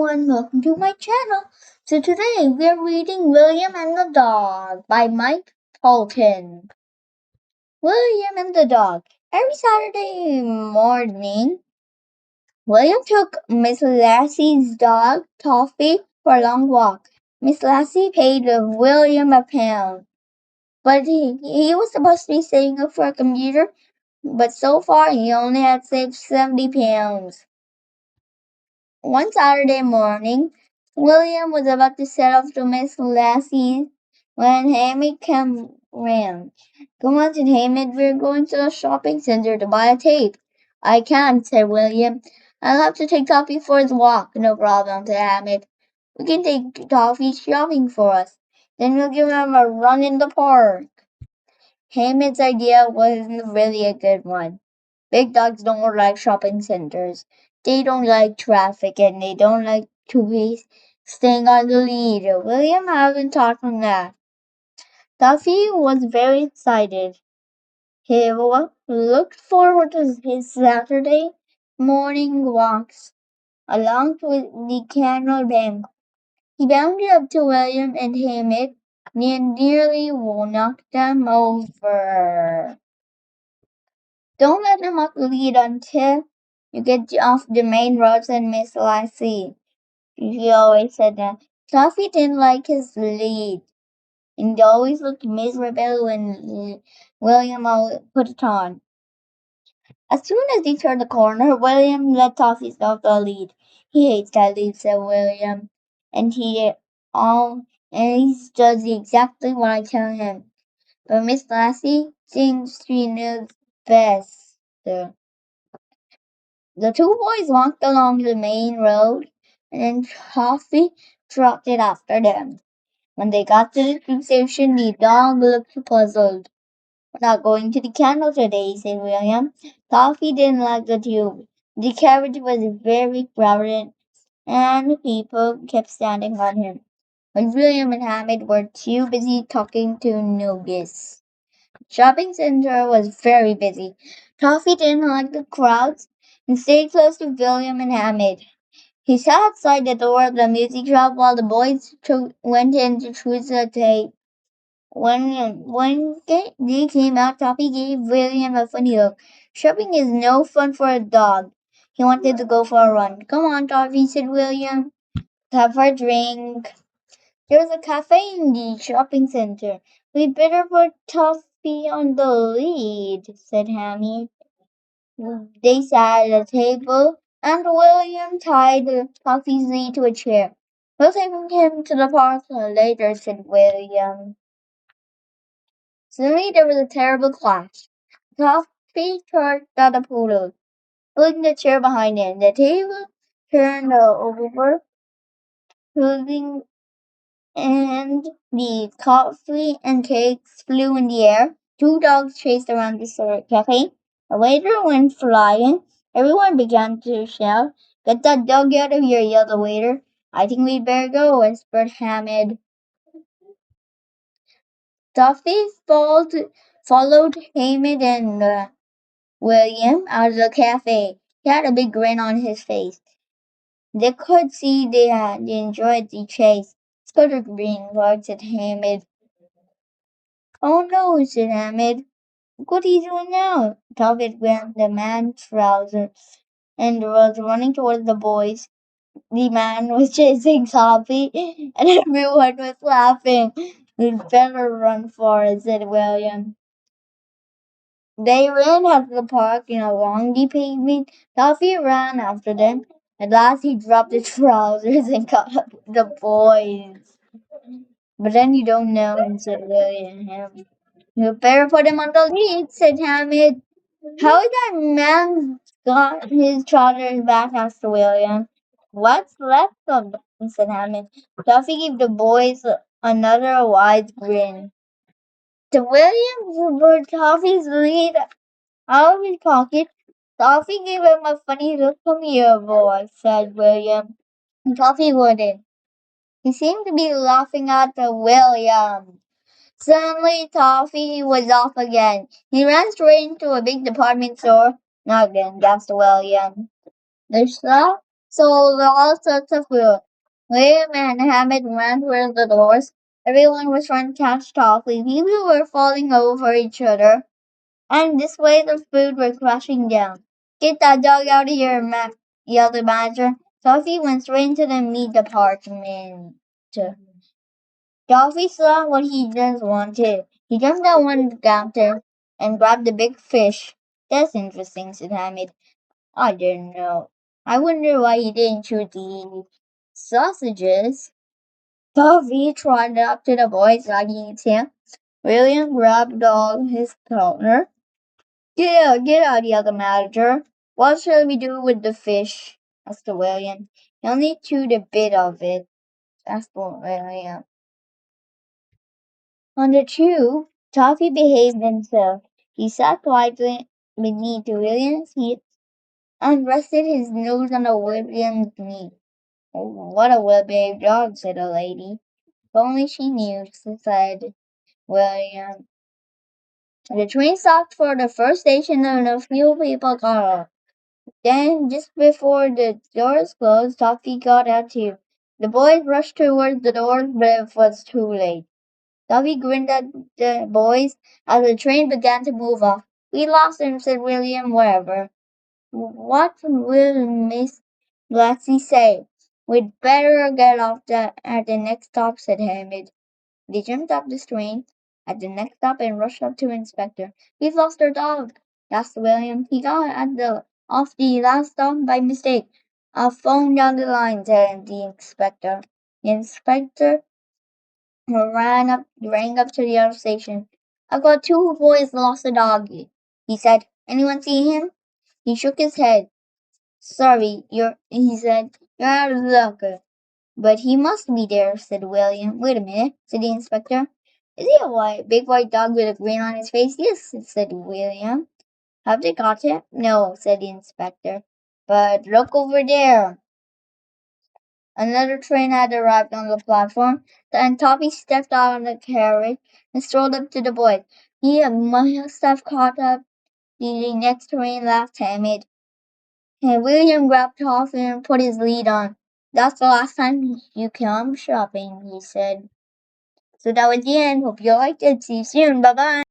everyone, welcome to my channel. So today we're reading William and the Dog by Mike Poulton. William and the Dog. Every Saturday morning, William took Miss Lassie's dog, Toffee, for a long walk. Miss Lassie paid William a pound, but he was supposed to be saving up for a computer, but so far he only had saved 70 pounds. One Saturday morning, William was about to set off to Miss Lassie's when Hamid came round. "Come on," said Hamid, "we're going to the shopping center to buy a tape." "I can't," said William. "I'll have to take Toffee for his walk." "No problem," said Hamid. "We can take Toffee shopping for us. Then we'll give him a run in the park." Hamid's idea wasn't really a good one. Big dogs don't like shopping centers. They don't like traffic and they don't like to be staying on the lead. William hadn't taught him that. Duffy was very excited. He looked forward to his Saturday morning walks along with the canal bank. He bounded up to William and Hamid and nearly knocked them over. "Don't let him off the lead until you get off the main road," said Miss Lassie. She always said that. Fluffy didn't like his lead, and always looked miserable when William put it on. As soon as he turned the corner, William let Toffee off the lead. "He hates that lead," said William, and all and he does exactly what I tell him. But Miss Lassie thinks she knows best. The two boys walked along the main road, and then Toffee trotted after them. When they got to the tube station, the dog looked puzzled. "We're not going to the canal today," said William. Toffee didn't like the tube. The carriage was very crowded, and people kept standing on him. But William and Hamid were too busy talking to notice. Shopping center was very busy. Toffee didn't like the crowds and stayed close to William and Hamid. He sat outside the door of the music shop while the boys went in to choose a tape. When they came out, Toffee gave William a funny look. "Shopping is no fun for a dog." He wanted to go for a run. "Come on, Toffee," said William. "Have a drink." There was a cafe in the shopping center. "We better put Toffee on the lead," said Hammy. They sat at a table, and William tied Toffee's lead to a chair. "We'll take him to the park later," said William. Suddenly there was a terrible clash. Toffee charged at the poodle, pulling the chair behind him. The table turned over, pulling and the coffee and cakes flew in the air. Two dogs chased around the cafe. A waiter went flying. Everyone began to shout. "Get that dog out of here," yelled the waiter. "I think we'd better go," whispered Hamid. Duffy followed Hamid and William out of the cafe. He had a big grin on his face. They could see they enjoyed the chase. "Let's go to the green park," said Hamid. "Oh no," said Hamid. "What are you doing now?" Talbot grabbed the man's trousers and was running towards the boys. The man was chasing Toffee, and everyone was laughing. "We'd better run for it," said William. They ran out of the park and along the pavement. Toffee ran after them. At last he dropped his trousers and caught up with the boys. "But then you don't know him," said William. "You better put him on the lead," said Hamid. "How is that man got his trousers back?" asked William. "What's left of them?" said Hamid. Duffy gave the boys another wide grin. The William put Toffee's lead out of his pocket. Toffee gave him a funny look. "Come here, boy," said William. And Toffee wouldn't. He seemed to be laughing at the William. Suddenly, Toffee was off again. He ran straight into a big department store. "Not again," gasped William. The sold all sorts of food. William and Hammond ran toward the doors. Everyone was trying to catch Toffee. People were falling over each other, and displays of food were crashing down. Get that dog out of here, yelled the manager. Toffee went straight into the meat department. Toffee saw what he just wanted. He jumped at one counter and grabbed the big fish. That's interesting, said Hamid. I don't know. I wonder why he didn't shoot the sausages. Toffee trotted up to the boys, wagging its tail. William grabbed all his partner. Get out, yelled the manager. What shall we do with the fish? Asked William. He only chewed a bit of it, asked William. On the tube, Toffee behaved himself. He sat quietly beneath William's feet and rested his nose on William's knee. "Oh, what a well-behaved dog," said a lady. If only she knew, said William. The train stopped for the first station and a few people got off. Then, just before the doors closed, Toffee got out too. The boys rushed towards the doors, but it was too late. Toffee grinned at the boys as the train began to move off. "We lost him," said William. "Whatever. What will Miss Lassie say?" "We'd better get off at the next stop," said Hamid. They jumped off the train at the next stop and rushed up to Inspector. "We've lost our dog," gasped William. "He got at the off the last stop by mistake." "I'll phone down the line," said the inspector. The inspector rang up to the other station. "I've got two boys lost a dog," he said. "Anyone see him?" He shook his head. "Sorry, he said. "You're out of luck." "But he must be there," said William. "Wait a minute," said the inspector. "Is he a big white dog with a grin on his face?" "Yes," said William. "Have they got him?" "No," said the inspector. "But look over there." Another train had arrived on the platform, and Toppy stepped out of the carriage and strolled up to the boys. "He must have caught up the next train," laughed Hamid. And William grabbed Toffee and put his lead on. "That's the last time you come shopping," he said. So that was the end. Hope you liked it. See you soon. Bye bye.